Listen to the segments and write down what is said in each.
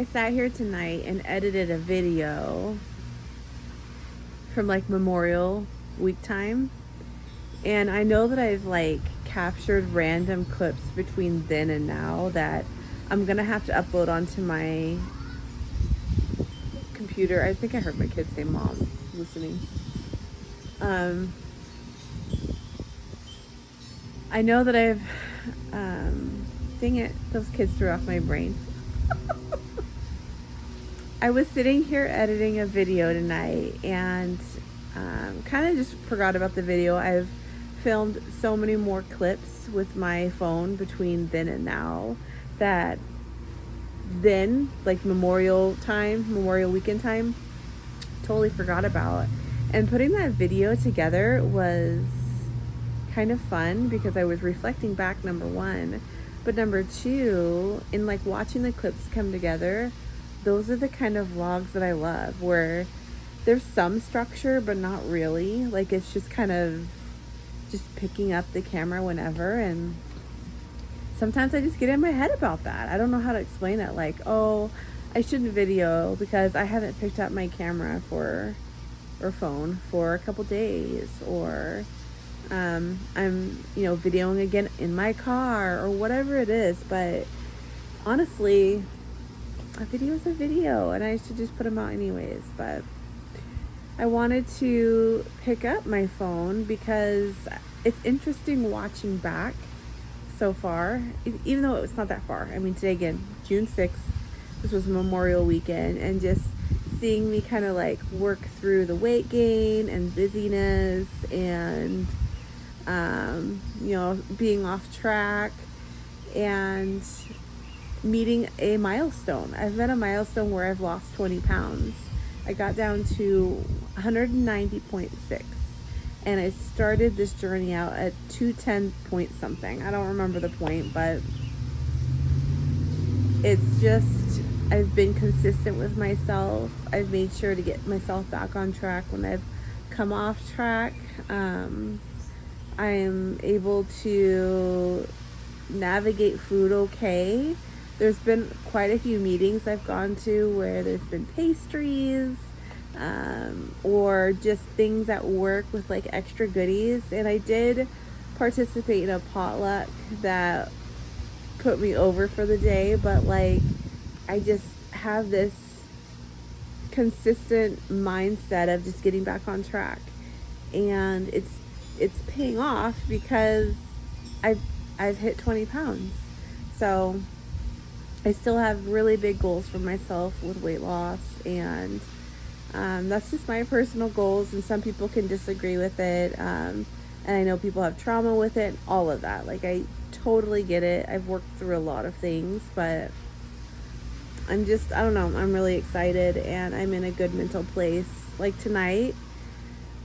I sat here tonight and edited a video from like Memorial Week time. And I know that I've like captured random clips between then and now that I'm gonna have to upload onto my computer. I think I heard my kids say mom listening. I know that I've dang it, those kids threw off my brain. I was sitting here editing a video tonight and kind of just forgot about the video. I've filmed so many more clips with my phone between then and now that then, like Memorial Weekend time, totally forgot about. And putting that video together was kind of fun because I was reflecting back, number one. But number two, in like watching the clips come together, those are the kind of vlogs that I love, where there's some structure but not really. Like it's just kind of just picking up the camera whenever, and sometimes I just get in my head about that. I don't know how to explain it. Like, oh, I shouldn't video because I haven't picked up my camera or phone for a couple days, or I'm videoing again in my car or whatever it is. But honestly, a video is a video and I should just put them out anyways. But I wanted to pick up my phone because it's interesting watching back so far, even though it's not that far. I mean, today again, June 6th, this was Memorial Weekend, and just seeing me kind of like work through the weight gain and busyness and being off track and meeting a milestone. I've met a milestone where I've lost 20 pounds. I got down to 190.6, and I started this journey out at 210 point something. I don't remember the point, but it's just, I've been consistent with myself. I've made sure to get myself back on track when I've come off track. I am able to navigate food okay. There's been quite a few meetings I've gone to where there's been pastries or just things at work with like extra goodies. And I did participate in a potluck that put me over for the day, but like I just have this consistent mindset of just getting back on track, and it's paying off because I've hit 20 pounds. So I still have really big goals for myself with weight loss, and that's just my personal goals, and some people can disagree with it, and I know people have trauma with it, all of that. Like, I totally get it. I've worked through a lot of things, but I don't know, I'm really excited, and I'm in a good mental place. Like tonight,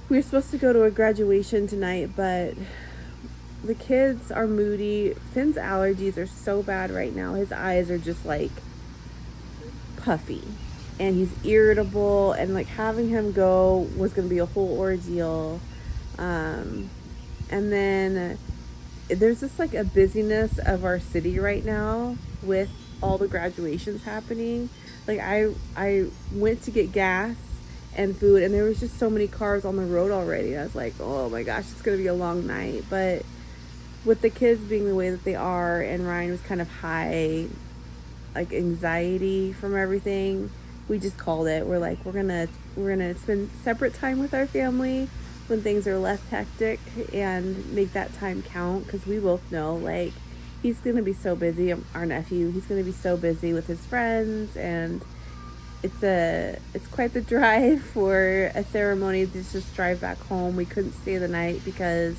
we were supposed to go to a graduation tonight, but the kids are moody. Finn's allergies are so bad right now. His eyes are just like puffy, and he's irritable, and like having him go was going to be a whole ordeal. And then there's just like a busyness of our city right now with all the graduations happening. Like I went to get gas and food, and there was just so many cars on the road already. I was like, oh my gosh, it's gonna be a long night. But with the kids being the way that they are, and Ryan was kind of high, like anxiety from everything, we just called it. We're like, we're gonna spend separate time with our family when things are less hectic and make that time count, because we both know like he's gonna be so busy. Our nephew, he's gonna be so busy with his friends, and it's quite the drive for a ceremony to just drive back home. We couldn't stay the night because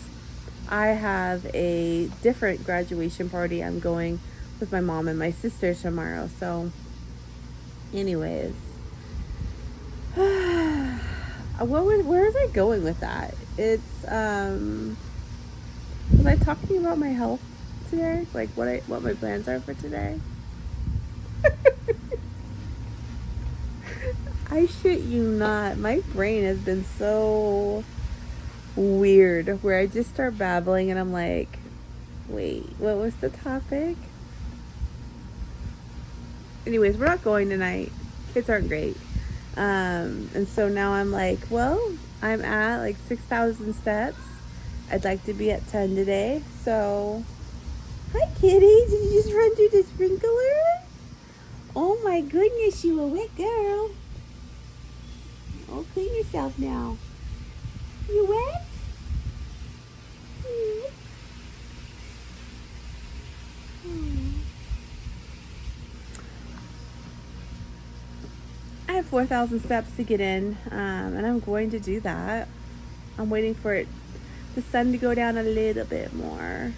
I have a different graduation party I'm going with my mom and my sister tomorrow. So anyways, where was I going with that? It's was I talking about my health today? Like what my plans are for today? I shit you not. My brain has been so weird where I just start babbling and I'm like, wait, what was the topic? anyways, we're not going tonight. Kids aren't great. And so now I'm like, well, I'm at like 6,000 steps. I'd like to be at 10 today. So, hi kitty, did you just run through the sprinkler? Oh my goodness, you a wet girl. Oh, clean yourself now. You wet? I have 4,000 steps to get in, and I'm going to do that. I'm waiting for the sun to go down a little bit more,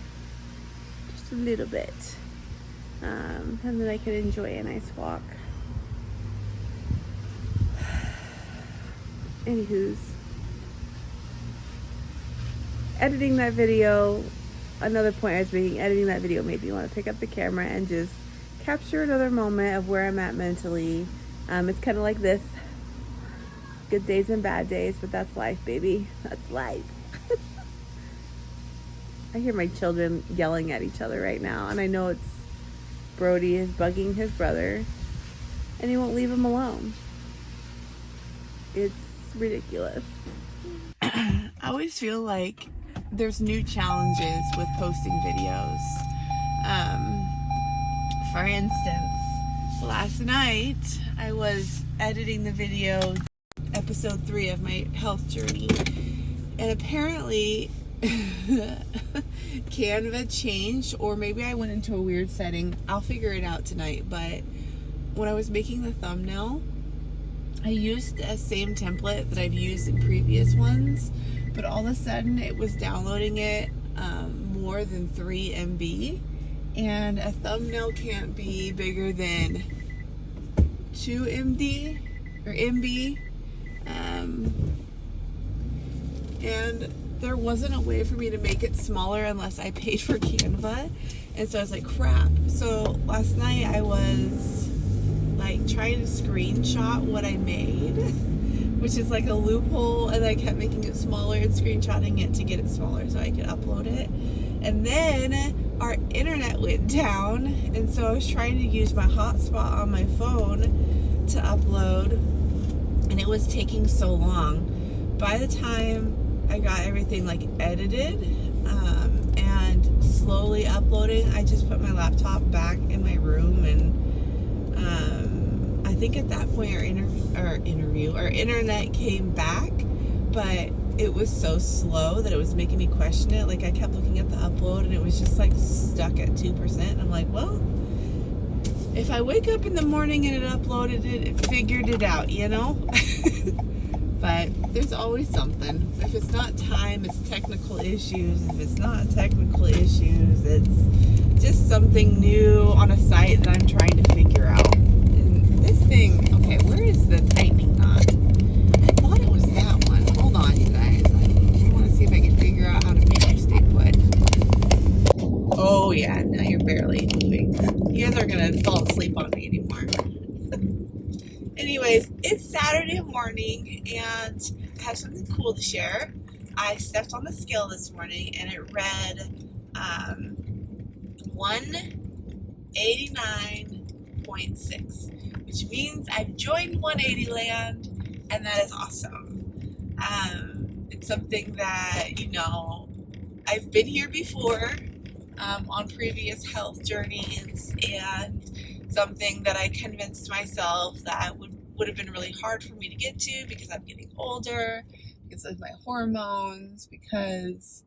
just a little bit, and then I can enjoy a nice walk. Anywho's, editing that video, another point I was making, editing that video made me want to pick up the camera and just capture another moment of where I'm at mentally. It's kind of like this, good days and bad days, but that's life, baby. That's life. I hear my children yelling at each other right now, and I know it's Brody is bugging his brother, and he won't leave him alone. It's ridiculous. I always feel like there's new challenges with posting videos. For instance, last night I was editing the video, episode 3 of my health journey, and apparently Canva changed, or maybe I went into a weird setting. I'll figure it out tonight. But when I was making the thumbnail, I used the same template that I've used in previous ones, but all of a sudden it was downloading it more than 3 MB, and a thumbnail can't be bigger than 2 MB or MB, and there wasn't a way for me to make it smaller unless I paid for Canva. And so I was like, crap. So last night I was like trying to screenshot what I made, which is like a loophole, and I kept making it smaller and screenshotting it to get it smaller so I could upload it. And then our internet went down, and so I was trying to use my hotspot on my phone to upload, and it was taking so long. By the time I got everything like edited and slowly uploading, I just put my laptop back in my room, and I think at that point our internet came back, but it was so slow that it was making me question it. Like I kept looking at the upload and it was just like stuck at 2%. I'm like, well, if I wake up in the morning and it uploaded it, it figured it out, you know? But there's always something. If it's not time, it's technical issues. If it's not technical issues, it's just something new on a site that I'm trying to figure out. And this thing, okay, where is the tightening knot? I thought it was that one. Hold on, you guys. I want to see if I can figure out how to make you stay put. Oh yeah, now you're barely moving. You guys aren't gonna fall asleep on me anymore. Anyways, it's Saturday morning and I have something cool to share. I stepped on the scale this morning and it read 189.6, which means I've joined 180 land, and that is awesome. It's something that, you know, I've been here before on previous health journeys, and something that I convinced myself that would have been really hard for me to get to because I'm getting older, because of my hormones, because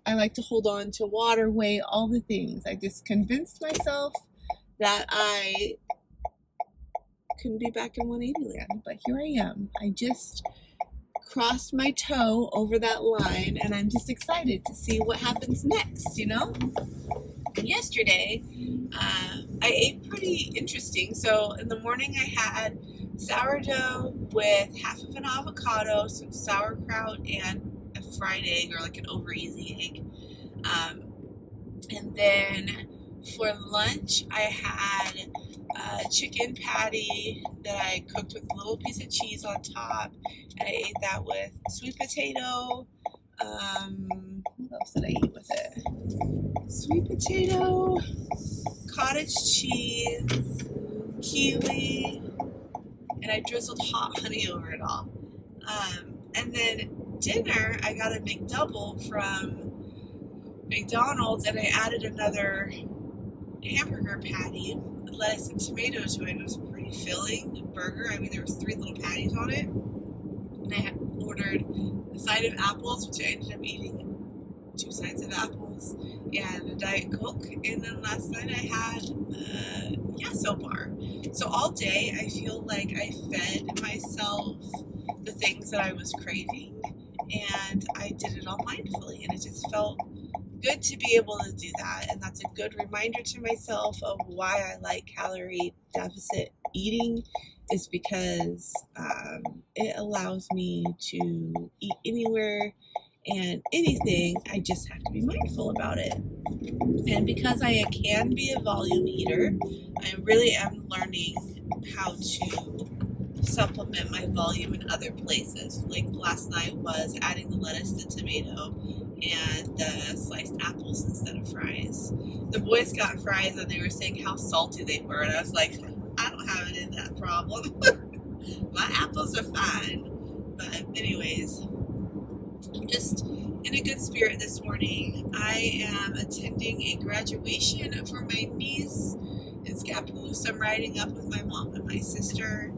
I like to hold on to water weight, all the things. I just convinced myself that I couldn't be back in 180 land, but here I am. I just crossed my toe over that line, and I'm just excited to see what happens next, you know? Yesterday, I ate pretty interesting. So in the morning I had sourdough with half of an avocado, some sauerkraut, and a fried egg, or like an over easy egg. And then for lunch I had a chicken patty that I cooked with a little piece of cheese on top, and I ate that with sweet potato. What else did I eat with it? Sweet potato, cottage cheese, kiwi, and I drizzled hot honey over it all. And then dinner, I got a McDouble from McDonald's, and I added another hamburger patty, lettuce and tomato to it. It was a pretty filling burger. I mean, there was 3 little patties on it. And I had ordered a side of apples, which I ended up eating 2 sides of apples and a Diet Coke. And then last night I had a Yasso bar. So all day I feel like I fed myself the things that I was craving, and I did it all mindfully, and it just felt good to be able to do that. And that's a good reminder to myself of why I like calorie deficit eating, is because it allows me to eat anywhere and anything. I just have to be mindful about it. And because I can be a volume eater, I really am learning how to supplement my volume in other places. Like last night was adding the lettuce, the tomato, and the sliced apples instead of fries. The boys got fries and they were saying how salty they were, and I was like, I don't have it in that problem. My apples are fine. But anyways, I'm just in a good spirit this morning. I am attending a graduation for my niece in Scappoose. I'm riding up with my mom and my sister.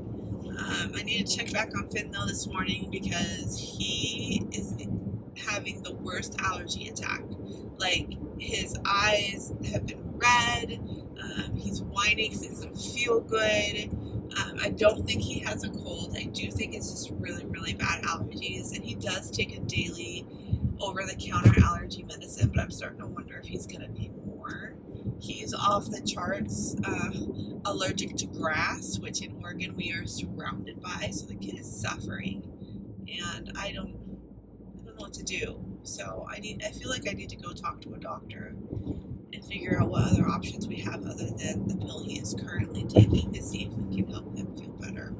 I need to check back on Finn though this morning because he is having the worst allergy attack. Like, his eyes have been red. He's whining because he doesn't feel good. I don't think he has a cold. I do think it's just really, really bad allergies. And he does take a daily over-the-counter allergy medicine, but I'm starting to wonder if he's going to need more. He's off the charts allergic to grass, which in Oregon we are surrounded by, so the kid is suffering. And I don't know what to do. So I feel like I need to go talk to a doctor and figure out what other options we have other than the pill he is currently taking to see if we can help him feel better.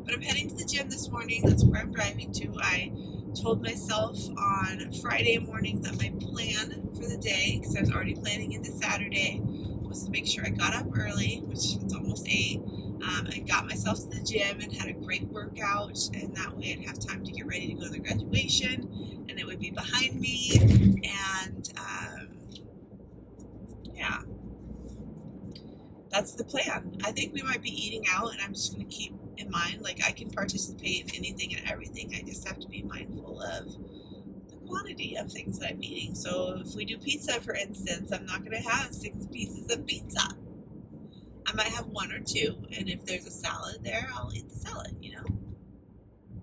But I'm heading to the gym this morning. That's where I'm driving to. I told myself on Friday morning that my plan for the day, because I was already planning into Saturday, was to make sure I got up early, which it's almost 8. I got myself to the gym and had a great workout, and that way I'd have time to get ready to go to the graduation, and it would be behind me. And yeah, that's the plan. I think we might be eating out, and I'm just going to keep in mind, like, I can participate in anything and everything. I just have to be mindful of the quantity of things that I'm eating. So if we do pizza, for instance, I'm not going to have 6 pieces of pizza. I might have 1 or 2, and if there's a salad there, I'll eat the salad, you know?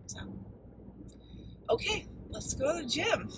So, okay, let's go to the gym.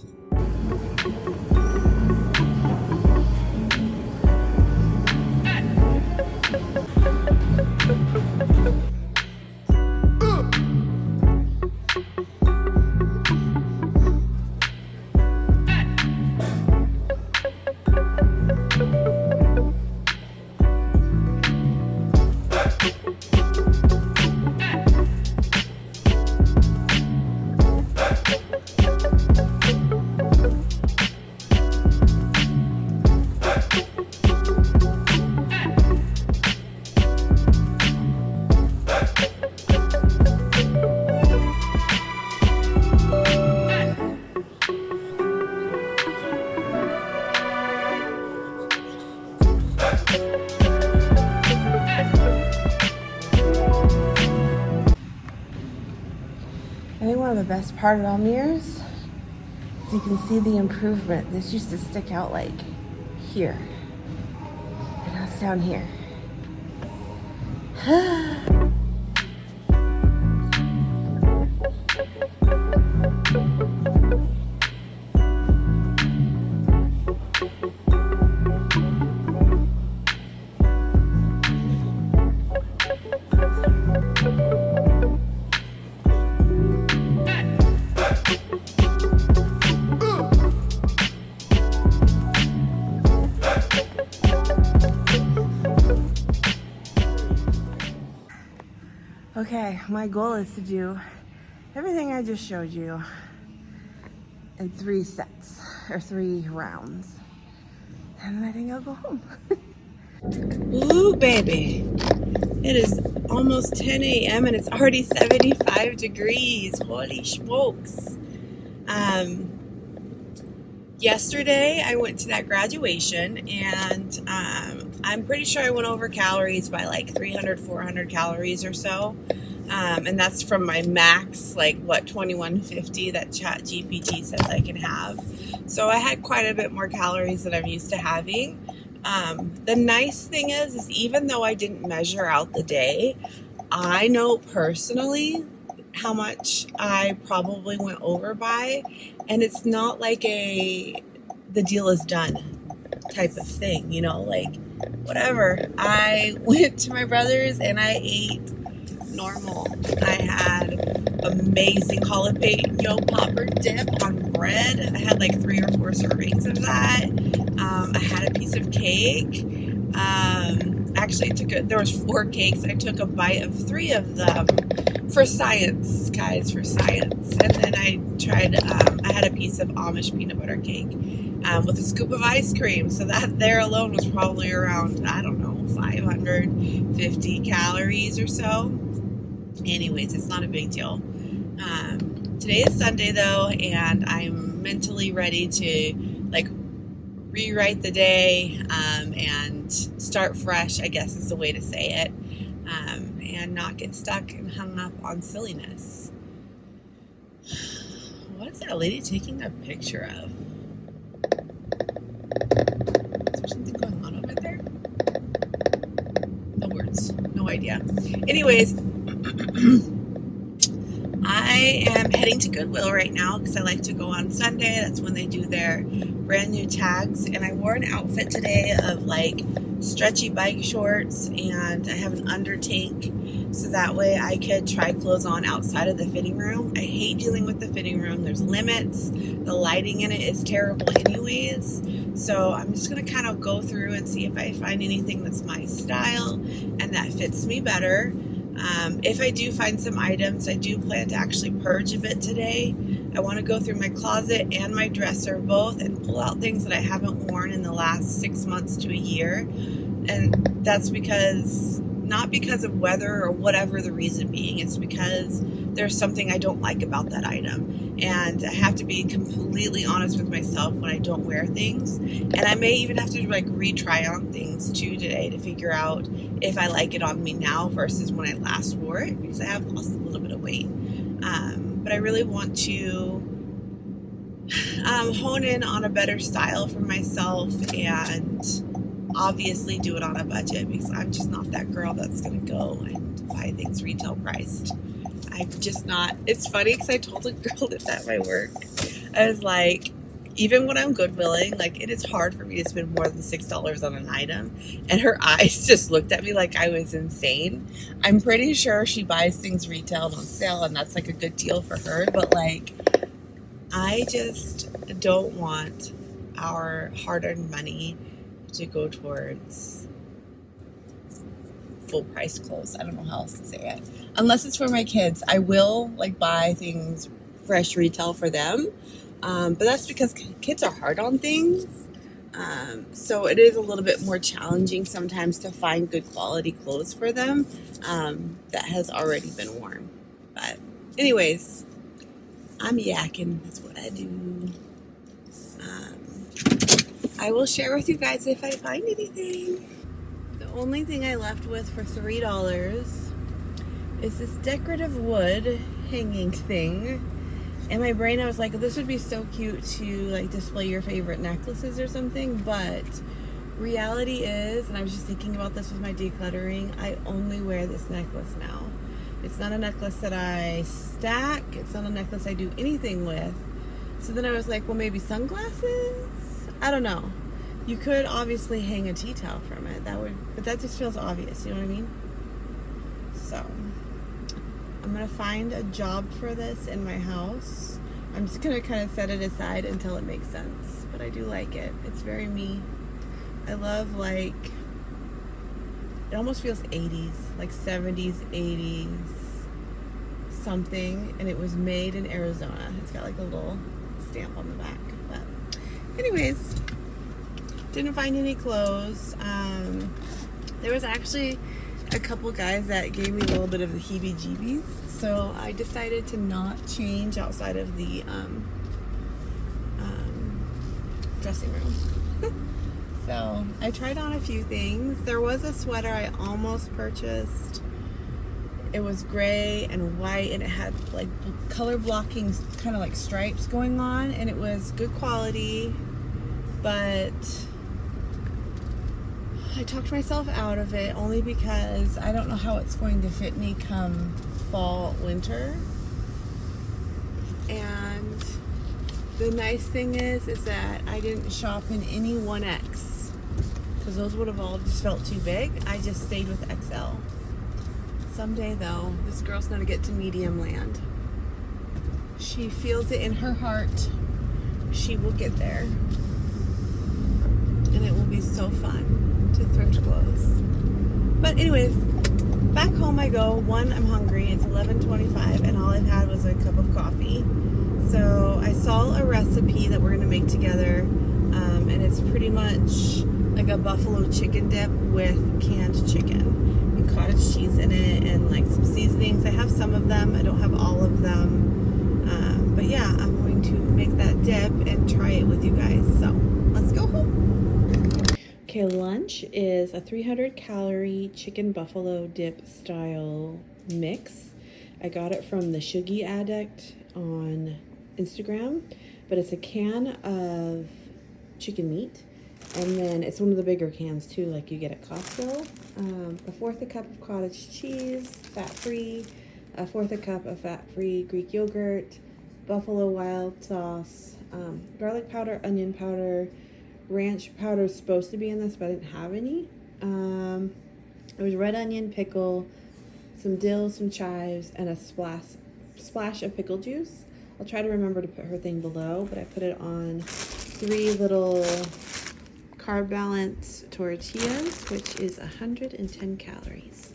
I think one of the best part about mirrors is you can see the improvement. This used to stick out like here, and now it's down here. Okay, my goal is to do everything I just showed you in 3 sets or 3 rounds. And I think I'll go home. Ooh, baby. It is almost 10 a.m. and it's already 75 degrees. Holy smokes. Yesterday I went to that graduation and I'm pretty sure I went over calories by like 300, 400 calories or so. And that's from my max, like what, 2150 that ChatGPT says I can have. So I had quite a bit more calories than I'm used to having. The nice thing is even though I didn't measure out the day, I know personally how much I probably went over by, and it's not like the deal is done type of thing, you know, like whatever. I went to my brother's and I ate normal. I had amazing jalapeno popper dip on bread. I had like 3 or 4 servings of that. I had a piece of cake. Actually, there was 4 cakes. I took a bite of 3 of them for science, guys, for science. And then I tried, I had a piece of Amish peanut butter cake with a scoop of ice cream. So that there alone was probably around, I don't know, 550 calories or so. Anyways, it's not a big deal. Today is Sunday though, and I'm mentally ready to like rewrite the day and start fresh, I guess is the way to say it, and not get stuck and hung up on silliness. What is that lady taking a picture of? Is there something going on over there? No words, no idea. Anyways, I am heading to Goodwill right now because I like to go on Sunday. That's when they do their brand new tags. And I wore an outfit today of like stretchy bike shorts, and I have an under tank so that way I could try clothes on outside of the fitting room. I hate dealing with the fitting room. There's limits. The lighting in it is terrible anyways. So I'm just going to kind of go through and see if I find anything that's my style and that fits me better. If I do find some items, I do plan to actually purge a bit today. I want to go through my closet and my dresser both and pull out things that I haven't worn in the last 6 months to a year. And that's not because of weather or whatever the reason being. It's because there's something I don't like about that item. And I have to be completely honest with myself when I don't wear things. And I may even have to like retry on things too today to figure out if I like it on me now versus when I last wore it, because I have lost a little bit of weight. But I really want to hone in on a better style for myself and obviously do it on a budget, because I'm just not that girl that's going to go and buy things retail priced. I'm just not. It's funny because I told a girl that's at my work, I was like, even when I'm Goodwilling, like it is hard for me to spend more than $6 on an item. And her eyes just looked at me like I was insane. I'm pretty sure she buys things retailed on sale and that's like a good deal for her. But like, I just don't want our hard-earned money to go towards full price clothes. I don't know how else to say it. Unless it's for my kids, I will like buy things fresh retail for them. But that's because kids are hard on things. So it is a little bit more challenging sometimes to find good quality clothes for them that has already been worn. But anyways, I'm yakking. That's what I do. I will share with you guys if I find anything. The only thing I left with for $3 is this decorative wood hanging thing. In my brain, I was like, this would be so cute to like display your favorite necklaces or something. But reality is, and I was just thinking about this with my decluttering, I only wear this necklace now. It's not a necklace that I stack. It's not a necklace I do anything with. So then I was like, well, maybe sunglasses? I don't know. You could obviously hang a tea towel from it. But that just feels obvious. You know what I mean? So I'm going to find a job for this in my house. I'm just going to kind of set it aside until it makes sense. But I do like it. It's very me. I love like, it almost feels 80s, like 70s, 80s, something. And it was made in Arizona. It's got like a little stamp on the back. But anyways, Didn't find any clothes. There was actually a couple guys that gave me a little bit of the heebie-jeebies, so I decided to not change outside of the dressing room. So I tried on a few things. There was a sweater I almost purchased. It was gray and white, and it had like color blocking kind of like stripes going on, and it was good quality, but I talked myself out of it only because I don't know how it's going to fit me come fall, winter. And the nice thing is that I didn't shop in any 1X, because those would have all just felt too big. I just stayed with XL. Someday though, this girl's gonna get to medium land. She feels it in her heart. She will get there. And it will be so fun to thrift clothes. But anyways, back home I go. One, I'm hungry. It's 11:25 and all I've had was a cup of coffee. So I saw a recipe that we're gonna make together, and it's pretty much like a buffalo chicken dip with canned chicken and cottage cheese in it and like some seasonings. I have some of them. I don't have all of them. But yeah, I'm going to make that dip and try it with you guys. So let's go home. Okay, lunch is a 300 calorie chicken buffalo dip style mix. I got it from the Shuggy Addict on Instagram, but it's a can of chicken meat, and then it's one of the bigger cans too, like you get at Costco. A fourth a cup of cottage cheese, fat-free, a fourth a cup of fat-free Greek yogurt, buffalo wild sauce, garlic powder, onion powder, ranch powder is supposed to be in this, but I didn't have any. There was red onion, pickle, some dill, some chives, and a splash of pickle juice. I'll try to remember to put her thing below, but I put it on 3 little carb balance tortillas, which is 110 calories.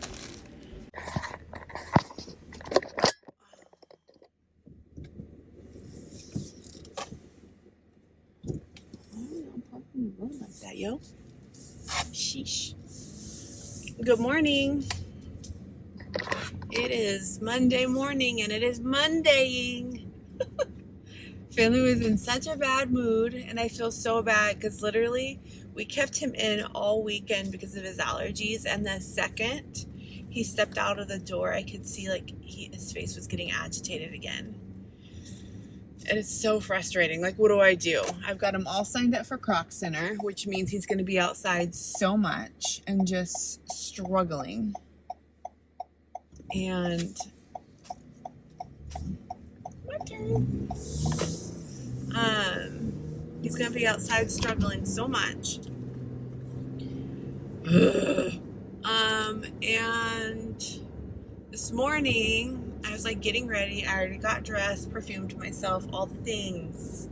Like that, yo. Sheesh. Good morning. It is Monday morning and it is Mondaying. Finley was in such a bad mood, and I feel so bad because literally we kept him in all weekend because of his allergies, and the second he stepped out of the door, I could see like his face was getting agitated again. And it's so frustrating. Like, what do? I've got him all signed up for Croc Center, which means he's going to be outside so much and just struggling. And my turn. He's going to be outside struggling so much. And this morning, I was like getting ready. I already got dressed, perfumed myself, all the things.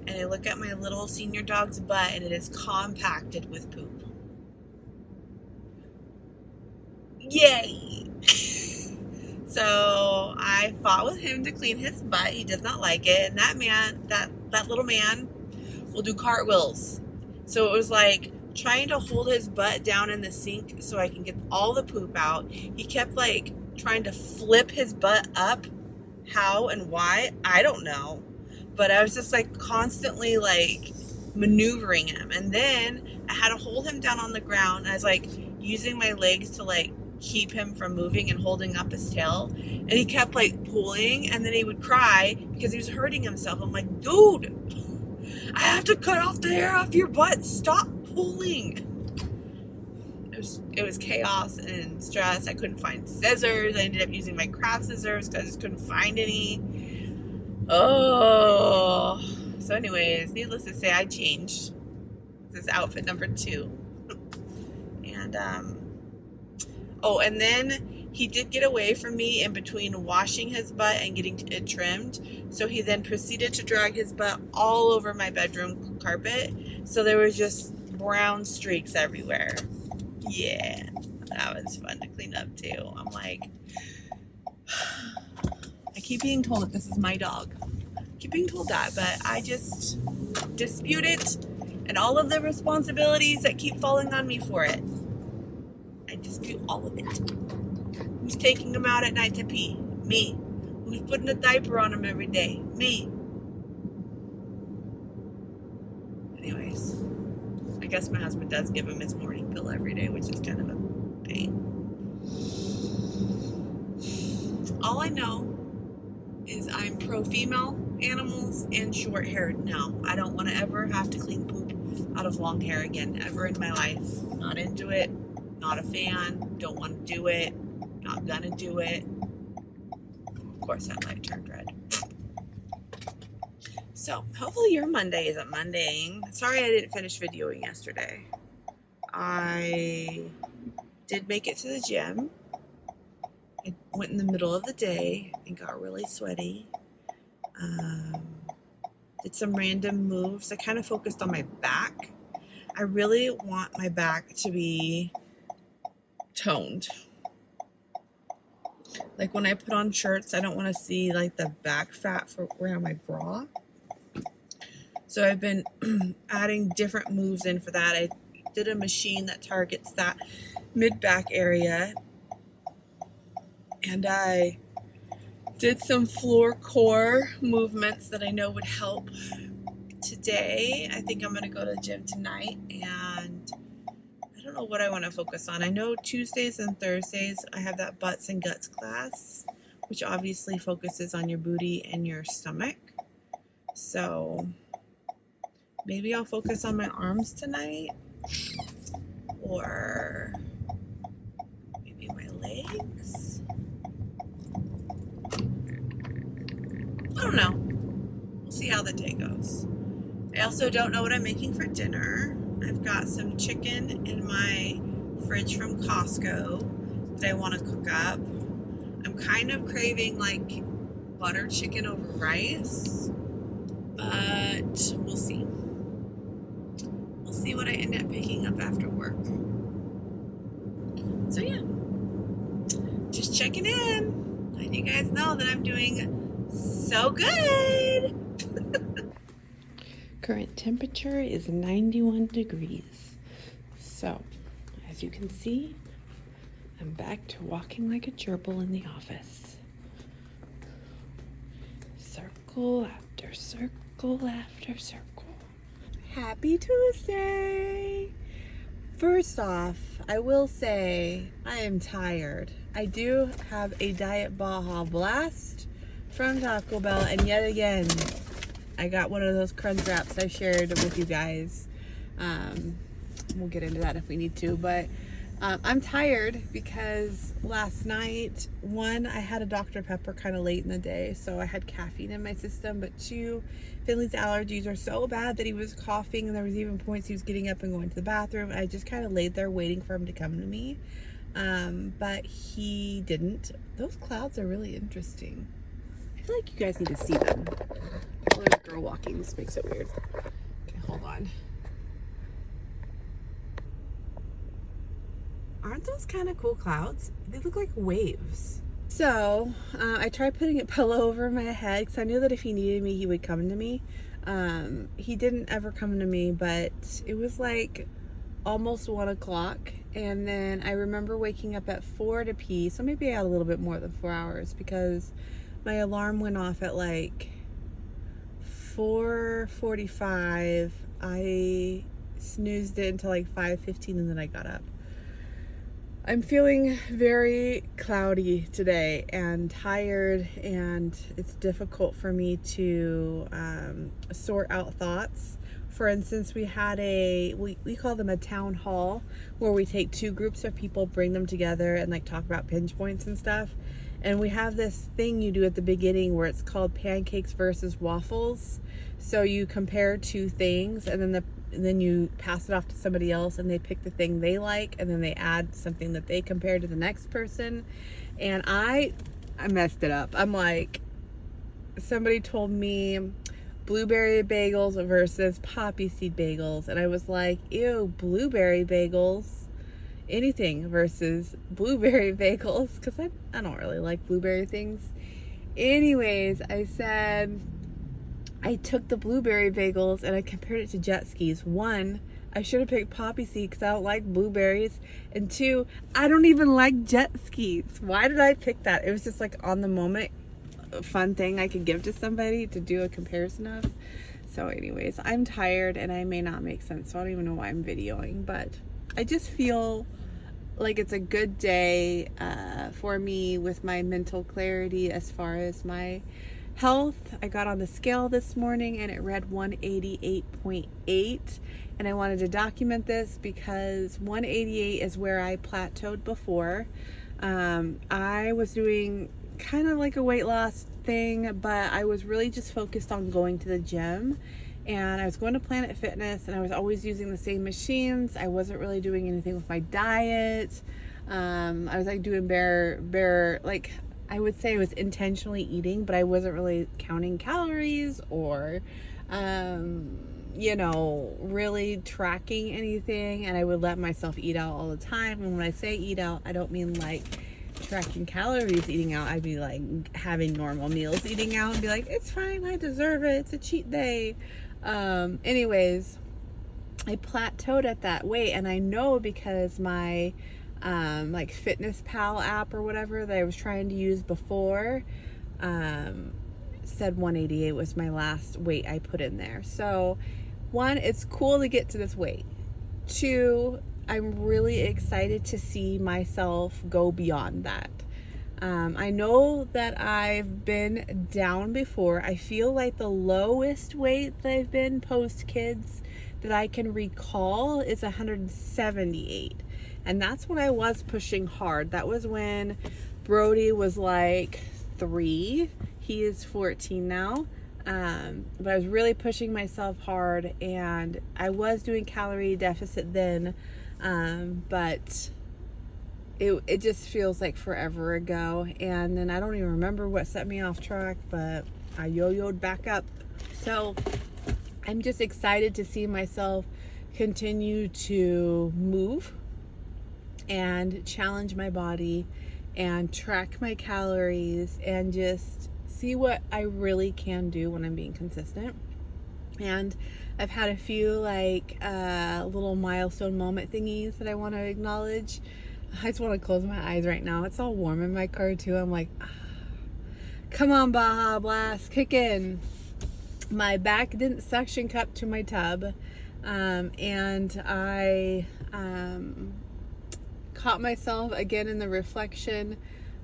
And I look at my little senior dog's butt, and it is compacted with poop. Yay! So I fought with him to clean his butt. He does not like it. And that little man will do cartwheels. So it was like trying to hold his butt down in the sink so I can get all the poop out. He kept like trying to flip his butt up. How and why, I don't know. But I was just like constantly like maneuvering him. And then I had to hold him down on the ground. I was like using my legs to like keep him from moving and holding up his tail. And he kept like pulling, and then he would cry because he was hurting himself. I'm like, dude, I have to cut off the hair off your butt. Stop pulling. It was chaos and stress. I couldn't find scissors. I ended up using my craft scissors because I just couldn't find any. Oh. So anyways, needless to say, I changed. This is outfit number 2. And, and then he did get away from me in between washing his butt and getting it trimmed. So he then proceeded to drag his butt all over my bedroom carpet. So there was just brown streaks everywhere. Yeah, that was fun to clean up too. I'm like, I keep being told that this is my dog. I keep being told that, but I just dispute it and all of the responsibilities that keep falling on me for it. I just do all of it. Who's taking him out at night to pee? Me. Who's putting a diaper on him every day? Me. Anyways, I guess my husband does give him his morning pill every day, which is kind of a pain. All I know is I'm pro female animals and short hair now. I don't want to ever have to clean poop out of long hair again, ever in my life. Not into it, not a fan, don't want to do it, not gonna do it. Of course that light turned red. So hopefully your Monday isn't Mondaying. Sorry I didn't finish videoing yesterday. I did make it to the gym. I went in the middle of the day and got really sweaty. Did some random moves. I kind of focused on my back. I really want my back to be toned. Like when I put on shirts, I don't want to see like the back fat for around my bra. So I've been adding different moves in for that. I did a machine that targets that mid-back area. And I did some floor core movements that I know would help today. I think I'm going to go to the gym tonight, and I don't know what I want to focus on. I know Tuesdays and Thursdays I have that butts and guts class, which obviously focuses on your booty and your stomach. So maybe I'll focus on my arms tonight, or maybe my legs. I don't know. We'll see how the day goes. I also don't know what I'm making for dinner. I've got some chicken in my fridge from Costco that I want to cook up. I'm kind of craving like butter chicken over rice, but we'll see. We'll see what I end up picking up after work. So yeah, just checking in. Letting you guys know that I'm doing so good. Current temperature is 91 degrees. So, as you can see, I'm back to walking like a gerbil in the office. Circle after circle after circle. Happy Tuesday! First off, I will say I am tired. I do have a Diet Baja Blast from Taco Bell, and yet again I got one of those crunch wraps I shared with you guys. We'll get into that if we need to, but I'm tired because last night, one, I had a Dr. Pepper kind of late in the day, so I had caffeine in my system, but two, Finley's allergies are so bad that he was coughing, and there was even points he was getting up and going to the bathroom. I just kind of laid there waiting for him to come to me, but he didn't. Those clouds are really interesting. I feel like you guys need to see them. Oh, there's a girl walking. This makes it weird. Okay, hold on. Aren't those kind of cool clouds? They look like waves. So, I tried putting a pillow over my head because I knew that if he needed me, he would come to me. He didn't ever come to me, but it was like almost 1 o'clock. And then I remember waking up at 4 to pee. So maybe I had a little bit more than 4 hours because my alarm went off at like 4:45. I snoozed it until like 5:15 and then I got up. I'm feeling very cloudy today and tired, and it's difficult for me to sort out thoughts. For instance, we had we call them a town hall, where we take two groups of people, bring them together, and like talk about pinch points and stuff. And we have this thing you do at the beginning where it's called pancakes versus waffles. So you compare two things, and then you pass it off to somebody else, and they pick the thing they like, and then they add something that they compare to the next person. And I messed it up. I'm like, somebody told me blueberry bagels versus poppy seed bagels, and I was like, ew, blueberry bagels, anything versus blueberry bagels, because I don't really like blueberry things. Anyways, I said I took the blueberry bagels and I compared it to jet skis. One, I should have picked poppy seed because I don't like blueberries. And two, I don't even like jet skis. Why did I pick that? It was just like on the moment fun thing I could give to somebody to do a comparison of. So anyways, I'm tired and I may not make sense, so I don't even know why I'm videoing, but I just feel like it's a good day for me with my mental clarity as far as my health. I got on the scale this morning and it read 188.8, and I wanted to document this because 188 is where I plateaued before. I was doing kind of like a weight loss thing, but I was really just focused on going to the gym, and I was going to Planet Fitness and I was always using the same machines. I wasn't really doing anything with my diet. I was like doing bare like, I would say I was intentionally eating, but I wasn't really counting calories or really tracking anything, and I would let myself eat out all the time. And when I say eat out, I don't mean like tracking calories eating out. I'd be like having normal meals eating out and be like, it's fine, I deserve it, it's a cheat day. Anyways, I plateaued at that weight, and I know because my like Fitness Pal app or whatever that I was trying to use before said 188 was my last weight I put in there. So one, it's cool to get to this weight. Two, I'm really excited to see myself go beyond that. I know that I've been down before. I feel like the lowest weight that I've been post kids that I can recall is 178. And that's when I was pushing hard. That was when Brody was like 3. He is 14 now. But I was really pushing myself hard, and I was doing calorie deficit then. But it just feels like forever ago. And then I don't even remember what set me off track, but I yo-yoed back up. So I'm just excited to see myself continue to move and challenge my body and track my calories and just see what I really can do when I'm being consistent. And I've had a few like little milestone moment thingies that I want to acknowledge. I just want to close my eyes right now. It's all warm in my car too. I'm like, come on, Baja Blast, kick in. My back didn't suction cup to my tub, and I caught myself again in the reflection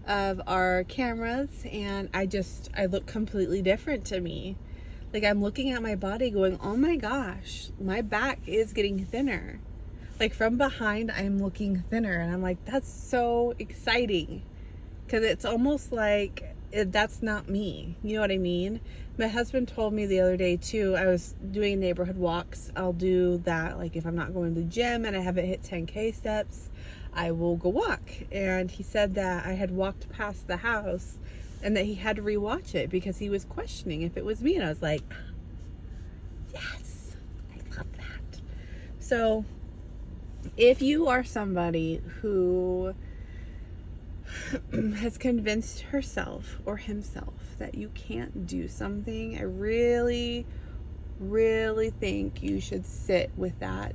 of our cameras, and I look completely different to me. Like, I'm looking at my body going, oh my gosh, my back is getting thinner. Like, from behind, I'm looking thinner, and I'm like, that's so exciting, because it's almost like that's not me. You know what I mean? My husband told me the other day too, I was doing neighborhood walks. I'll do that, like if I'm not going to the gym and I haven't hit 10K steps, I will go walk. And he said that I had walked past the house and that he had to rewatch it because he was questioning if it was me. And I was like, yes, I love that. So if you are somebody who has convinced herself or himself that you can't do something, I really, really think you should sit with that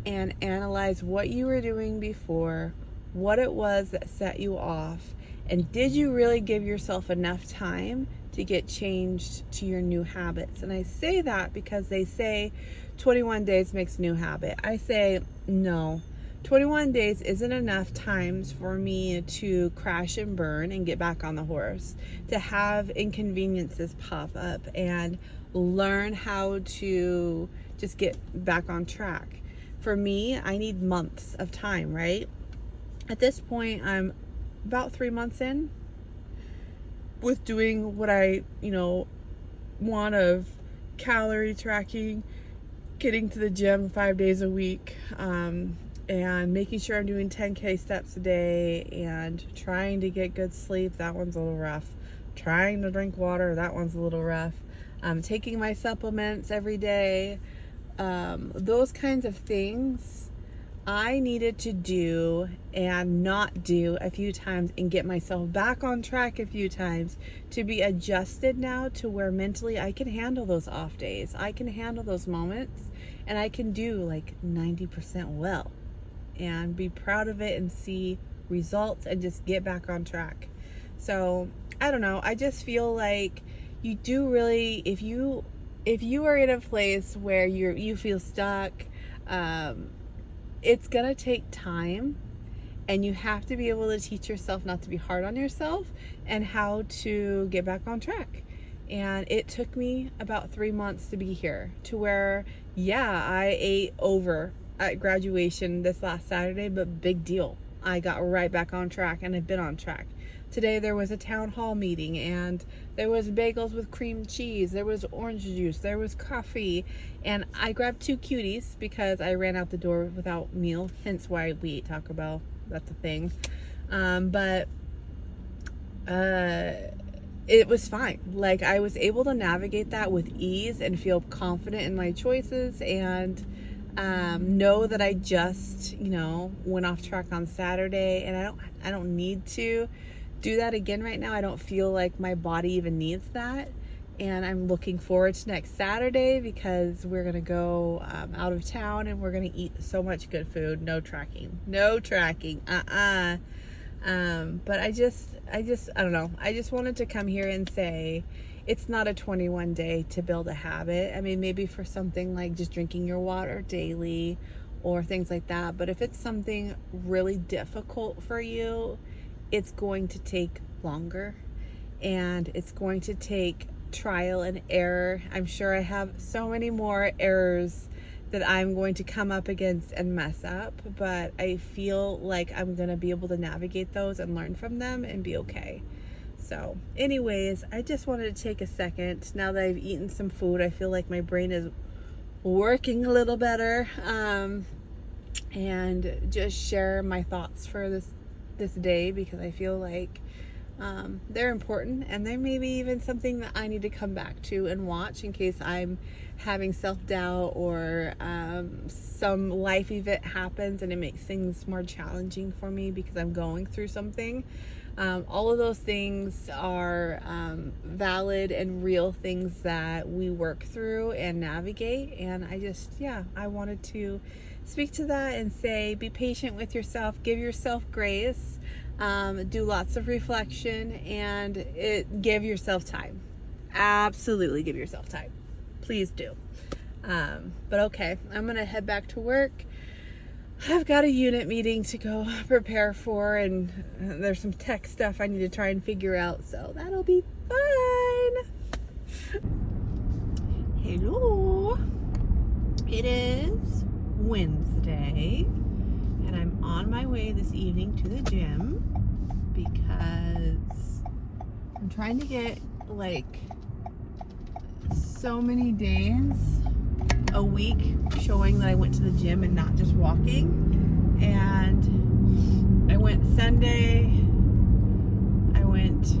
and analyze what you were doing before, what it was that set you off, and did you really give yourself enough time to get changed to your new habits? And I say that because they say 21 days makes a new habit. I say no. 21 days isn't enough times for me to crash and burn and get back on the horse, to have inconveniences pop up and learn how to just get back on track. For me, I need months of time, right? At this point, I'm about 3 months in with doing what I, want of calorie tracking, getting to the gym 5 days a week, and making sure I'm doing 10K steps a day and trying to get good sleep. That one's a little rough. Trying to drink water. That one's a little rough. Taking my supplements every day. Those kinds of things I needed to do and not do a few times and get myself back on track a few times to be adjusted now to where mentally I can handle those off days. I can handle those moments, and I can do like 90% well and be proud of it and see results and just get back on track. So I don't know. I just feel like you do really, if you are in a place where you feel stuck, it's gonna take time, and you have to be able to teach yourself not to be hard on yourself and how to get back on track. And it took me about 3 months to be here to where, yeah, I ate over at graduation this last Saturday, but big deal. I got right back on track, and I've been on track. Today there was a town hall meeting, and there was bagels with cream cheese, there was orange juice, there was coffee, and I grabbed 2 cuties because I ran out the door without meal, hence why we ate Taco Bell. That's a thing. But it was fine. Like, I was able to navigate that with ease and feel confident in my choices, and know that I just, went off track on Saturday, and I don't need to do that again right now. I don't feel like my body even needs that. And I'm looking forward to next Saturday because we're going to go out of town, and we're going to eat so much good food. No tracking. But I don't know. I just wanted to come here and say it's not a 21 day to build a habit. I mean, maybe for something like just drinking your water daily or things like that. But if it's something really difficult for you, it's going to take longer, and it's going to take trial and error. I'm sure I have so many more errors that I'm going to come up against and mess up, but I feel like I'm going to be able to navigate those and learn from them and be okay. So anyways, I just wanted to take a second. Now that I've eaten some food, I feel like my brain is working a little better, and just share my thoughts for this day, because I feel like they're important, and they may be even something that I need to come back to and watch in case I'm having self-doubt or some life event happens and it makes things more challenging for me because I'm going through something. All of those things are valid and real things that we work through and navigate, and I wanted to speak to that and say, be patient with yourself, give yourself grace, do lots of reflection, and give yourself time. Absolutely give yourself time. Please do. But okay, I'm going to head back to work. I've got a unit meeting to go prepare for, and there's some tech stuff I need to try and figure out, so that'll be fun. Hello. It is Wednesday, and I'm on my way this evening to the gym because I'm trying to get like so many days a week showing that I went to the gym and not just walking. And I went Sunday, I went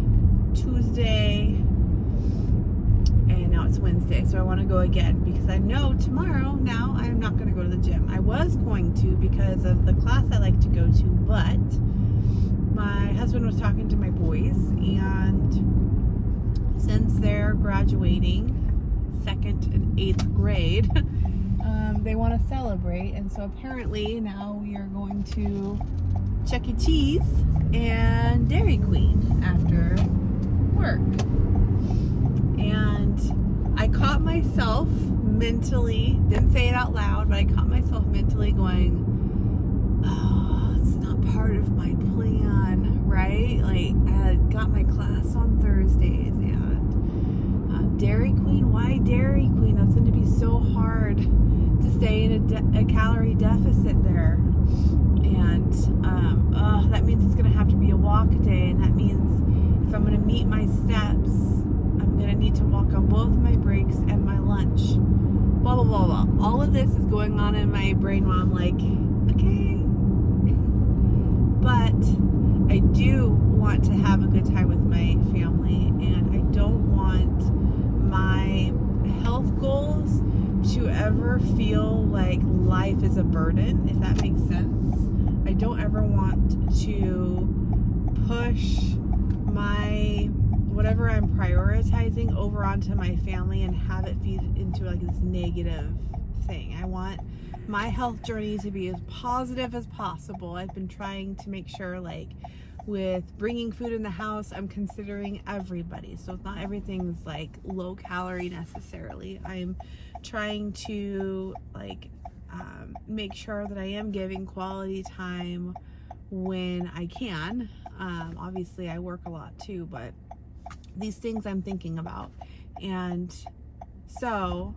Tuesday, and now it's Wednesday, so I want to go again because I know tomorrow now I'm not going to go to the gym. I was going to because of the class I like to go to, but my husband was talking to my boys, and since they're graduating 2nd and 8th grade, they want to celebrate, and so apparently now we are going to Chuck E. Cheese and Dairy Queen after work. And I caught myself mentally, didn't say it out loud, but I caught myself mentally going, oh, it's not part of my plan, right? Like, I had got my class on Thursdays, and Dairy Queen, why Dairy Queen? That's going to be so hard to stay in a calorie deficit there. And that means it's going to have to be a walk day, and that means if I'm going to meet my steps, I'm going to need to walk on both my breaks and my lunch. Blah, blah, blah, blah. All of this is going on in my brain while I'm like, okay. But I do want to have a good time with my family, and I don't want my health goals to ever feel like life is a burden, if that makes sense. I don't ever want to push my whatever I'm prioritizing over onto my family and have it feed into like this negative thing. I want my health journey to be as positive as possible. I've been trying to make sure, like, with bringing food in the house, I'm considering everybody. So it's not everything's like low calorie necessarily. I'm trying to like make sure that I am giving quality time when I can. Obviously I work a lot too, but these things I'm thinking about. And so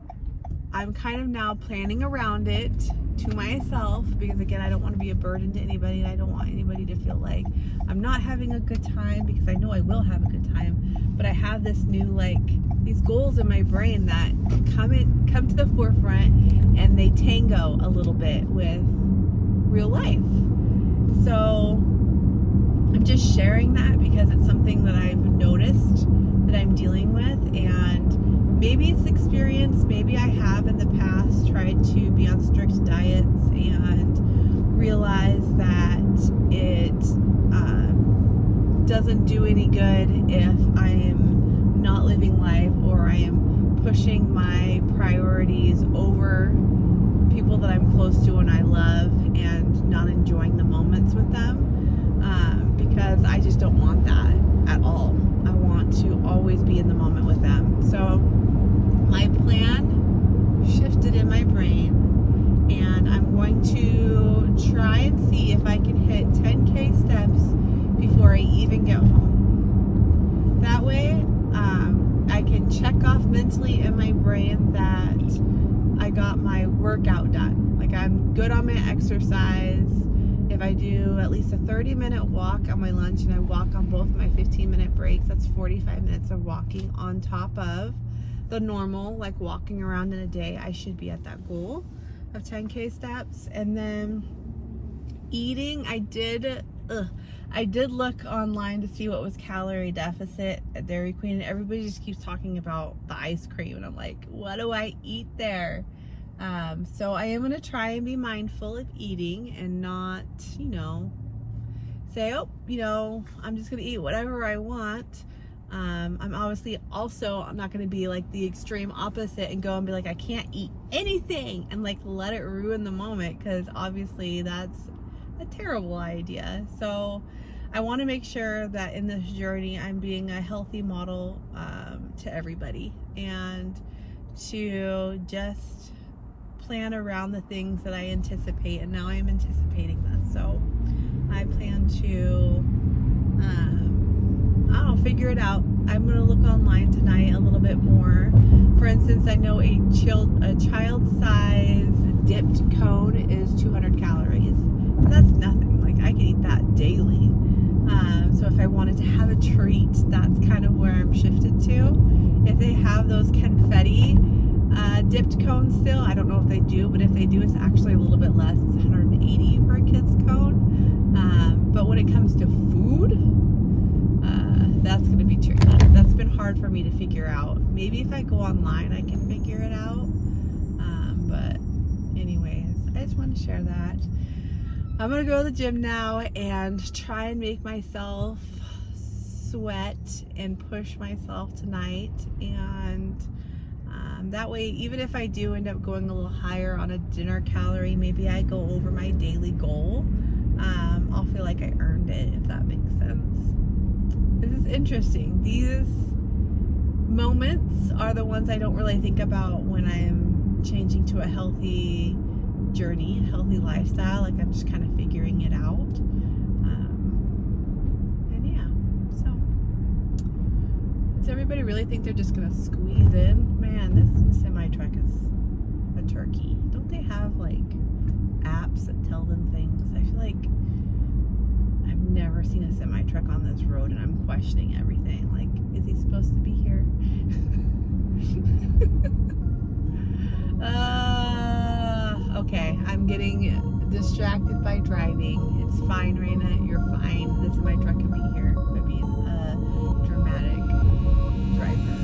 I'm kind of now planning around it to myself, because again, I don't want to be a burden to anybody, and I don't want anybody to feel like I'm not having a good time, because I know I will have a good time. But I have this new, like, these goals in my brain that come to the forefront, and they tango a little bit with real life. So I'm just sharing that because it's something that I've noticed that I'm dealing with, and maybe it's experience, maybe I have in the past tried to be on strict diets and realize that it doesn't do any good if I am not living life, or I am pushing my priorities over people that I'm close to and I love and not enjoying the moments with them, because I just don't want that at all. I want to always be in the moment with them. So my plan shifted in my brain, and I'm going to try and see if I can hit 10K steps before I even get home. That way, I can check off mentally in my brain that I got my workout done. Like, I'm good on my exercise. If I do at least a 30-minute walk on my lunch and I walk on both my 15-minute breaks, that's 45 minutes of walking on top of the normal, like, walking around in a day. I should be at that goal of 10K steps. And then eating, I did look online to see what was calorie deficit at Dairy Queen, and everybody just keeps talking about the ice cream, and I'm like, what do I eat there? So I am going to try and be mindful of eating and not, say, I'm just going to eat whatever I want. I'm obviously also not going to be like the extreme opposite and go and be like, I can't eat anything and like let it ruin the moment, because obviously that's a terrible idea. So I want to make sure that in this journey I'm being a healthy model to everybody, and to just plan around the things that I anticipate. And now I'm anticipating this, so I plan to figure it out. I'm going to look online tonight a little bit more. For instance, I know a child size dipped cone is 200 calories. That's nothing. Like, I can eat that daily. So if I wanted to have a treat, that's kind of where I'm shifted to. If they have those confetti dipped cones still, I don't know if they do, but if they do, it's actually a little bit less. It's 180 for a kid's cone. But when it comes to food, that's going to be tricky. That's been hard for me to figure out. Maybe if I go online, I can figure it out. But anyways, I just want to share that. I'm going to go to the gym now and try and make myself sweat and push myself tonight. And that way, even if I do end up going a little higher on a dinner calorie, maybe I go over my daily goal, I'll feel like I earned it, if that makes sense. This is interesting. These moments are the ones I don't really think about when I'm changing to a healthy journey, healthy lifestyle. Like, I'm just kind of figuring it out. And yeah, so does everybody really think they're just gonna squeeze in? Man, this semi-truck is a turkey. Don't they have like apps that tell them things? I feel like I've never seen a semi-truck on this road, and I'm questioning everything. Like, is he supposed to be here? Okay, I'm getting distracted by driving. It's fine, Raina. You're fine. This semi-truck can be here. I'm being a dramatic driver.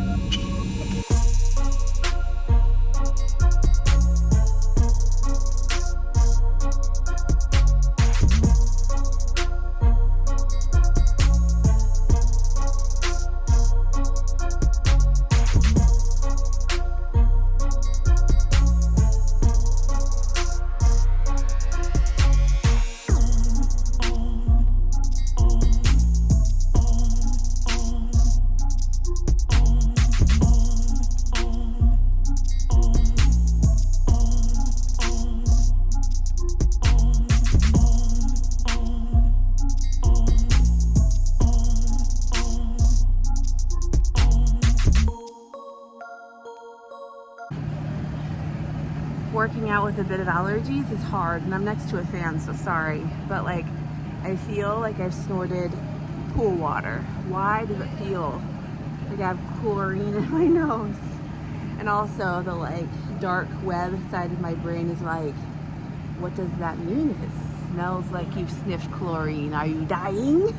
working out with a bit of allergies is hard, and I'm next to a fan, so sorry. But like, I feel like I've snorted pool water. Why does it feel like I have chlorine in my nose? And also the like dark web side of my brain is like, what does that mean if it smells like you've sniffed chlorine? Are you dying?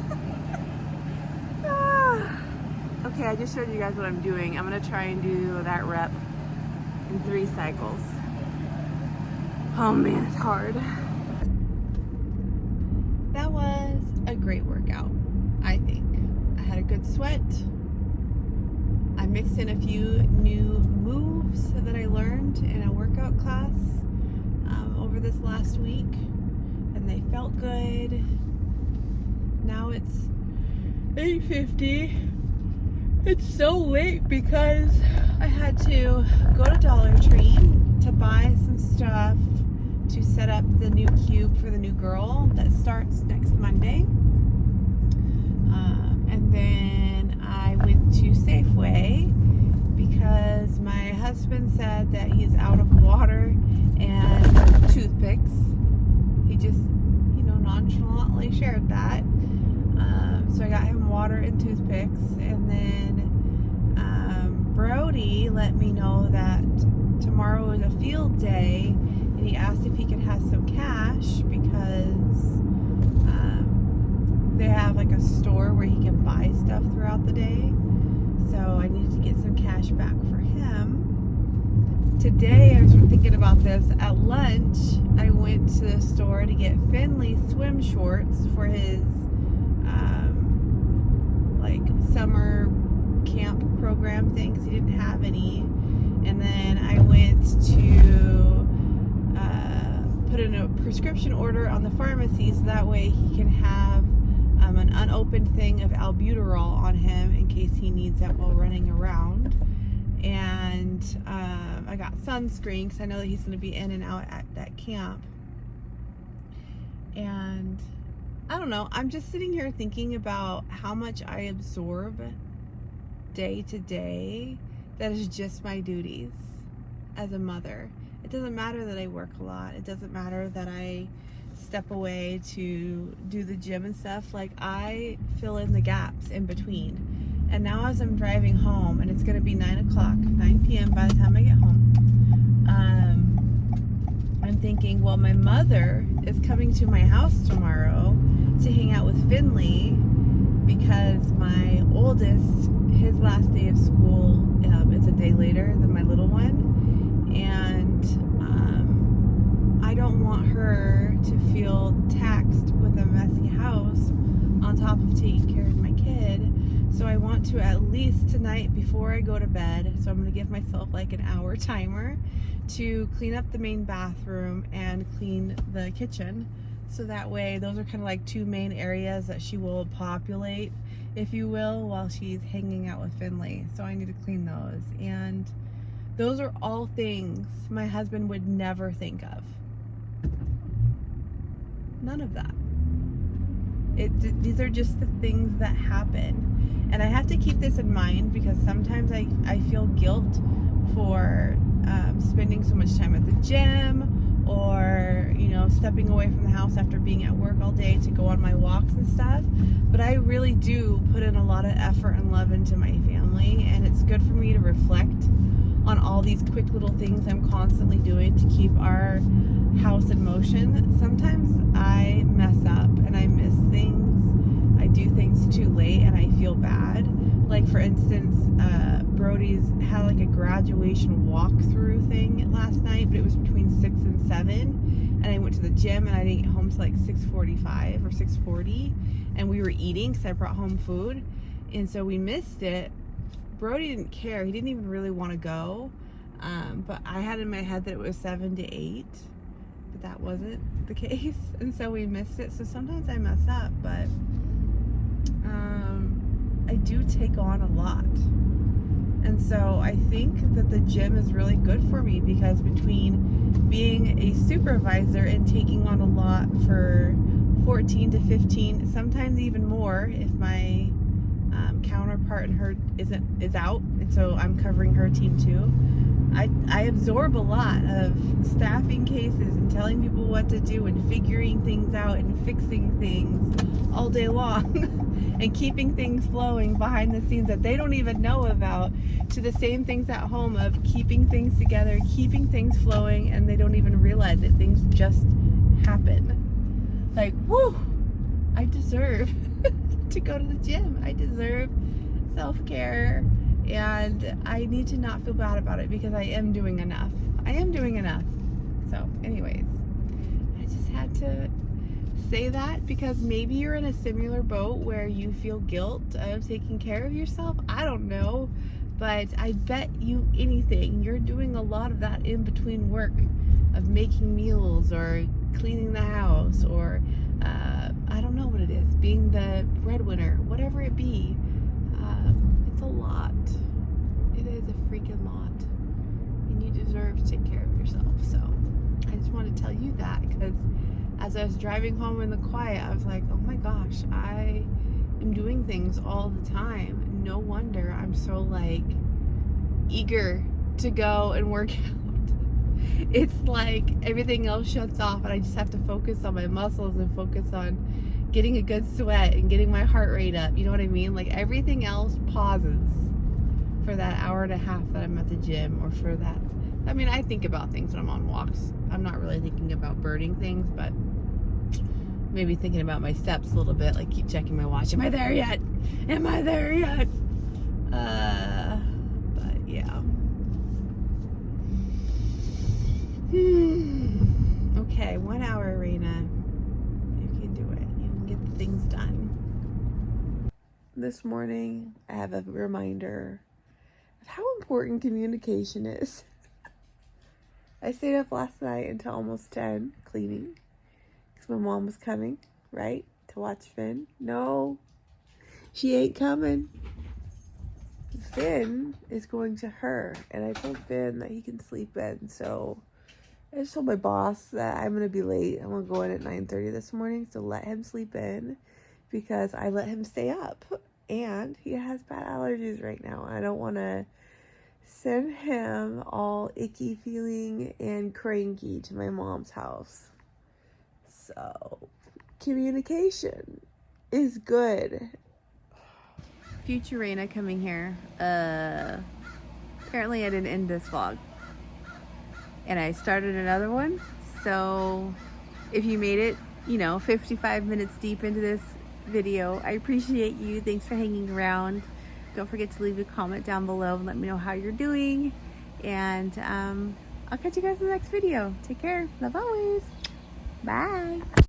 Okay, I just showed you guys what I'm doing. I'm gonna try and do that rep in 3 cycles. Oh man, it's hard. That was a great workout, I think. I had a good sweat. I mixed in a few new moves that I learned in a workout class over this last week, and they felt good. Now it's 8:50. It's so late because I had to go to Dollar Tree to buy some stuff to set up the new cube for the new girl that starts next Monday. And then I went to Safeway because my husband said that he's out of water and toothpicks. He just, nonchalantly shared that. So I got him water and toothpicks, and then Brody let me know that tomorrow is a field day, and he asked if he could have some cash because they have like a store where he can buy stuff throughout the day. So I needed to get some cash back for him. Today, I was thinking about this. At lunch, I went to the store to get Finley swim shorts for his summer camp program thing because he didn't have any. And then I went to put in a prescription order on the pharmacy so that way he can have an unopened thing of albuterol on him in case he needs that while running around. And I got sunscreen because I know that he's going to be in and out at that camp. And I don't know, I'm just sitting here thinking about how much I absorb day to day that is just my duties as a mother. It doesn't matter that I work a lot. It doesn't matter that I step away to do the gym and stuff. Like, I fill in the gaps in between. And now as I'm driving home, and it's going to be 9 p.m. by the time I get home, I'm thinking, well, my mother is coming to my house tomorrow to hang out with Finley because my oldest, his last day of school is a day later than my little one, and I don't want her to feel taxed with a messy house on top of taking care of my kid. So I want to, at least tonight before I go to bed, so I'm going to give myself like an hour timer to clean up the main bathroom and clean the kitchen. So that way, those are kind of like 2 main areas that she will populate, if you will, while she's hanging out with Finley. So I need to clean those. And those are all things my husband would never think of. None of that. These are just the things that happen. And I have to keep this in mind because sometimes I feel guilt for spending so much time at the gym, or stepping away from the house after being at work all day to go on my walks and stuff. But I really do put in a lot of effort and love into my family, and it's good for me to reflect on all these quick little things I'm constantly doing to keep our house in motion. Sometimes I mess up and I miss things. I do things too late and I feel bad. Like, for instance, Brody's had like a graduation walkthrough thing last night, but it was between 6 and 7, and I went to the gym and I didn't get home till like 6:45 or 6:40, and we were eating because I brought home food, and so we missed it. Brody didn't care. He didn't even really want to go, but I had in my head that it was 7 to 8, but that wasn't the case, and so we missed it. So sometimes I mess up, but I do take on a lot. And so I think that the gym is really good for me because between being a supervisor and taking on a lot for 14 to 15, sometimes even more if my counterpart and her is out, and so I'm covering her team too. I absorb a lot of staffing cases and telling people what to do and figuring things out and fixing things all day long and keeping things flowing behind the scenes that they don't even know about, to the same things at home of keeping things together, keeping things flowing, and they don't even realize it. Things just happen. Like, whoo, I deserve to go to the gym. I deserve self-care. And I need to not feel bad about it because I am doing enough. I am doing enough. So anyways, I just had to say that because maybe you're in a similar boat where you feel guilt of taking care of yourself. I don't know, but I bet you anything you're doing a lot of that in between work, of making meals or cleaning the house or I don't know what it is, being the breadwinner, whatever it be. It's a lot. It is a freaking lot. And you deserve to take care of yourself. So I just want to tell you that, because as I was driving home in the quiet, I was like, oh my gosh, I am doing things all the time. No wonder I'm so like eager to go and work out. It's like everything else shuts off and I just have to focus on my muscles and focus on getting a good sweat and getting my heart rate up. You know what I mean? Like everything else pauses for that hour and a half that I'm at the gym, or for that. I mean, I think about things when I'm on walks. I'm not really thinking about burning things, but maybe thinking about my steps a little bit, like keep checking my watch. Am I there yet? Am I there yet? But yeah. Okay, 1 hour, Raina. You can do it. You can get the things done. This morning, I have a reminder of how important communication is. I stayed up last night until almost 10 cleaning because my mom was coming, right, to watch Finn. No, she ain't coming. Finn is going to her, and I told Finn that he can sleep in, so I just told my boss that I'm going to be late. I'm going to go in at 9:30 this morning, so let him sleep in because I let him stay up. And he has bad allergies right now. I don't want to send him all icky feeling and cranky to my mom's house. So, communication is good. Future Raina coming here. Apparently I didn't end this vlog. And I started another one. So if you made it, 55 minutes deep into this video, I appreciate you. Thanks for hanging around. Don't forget to leave a comment down below and let me know how you're doing. And I'll catch you guys in the next video. Take care. Love always. Bye.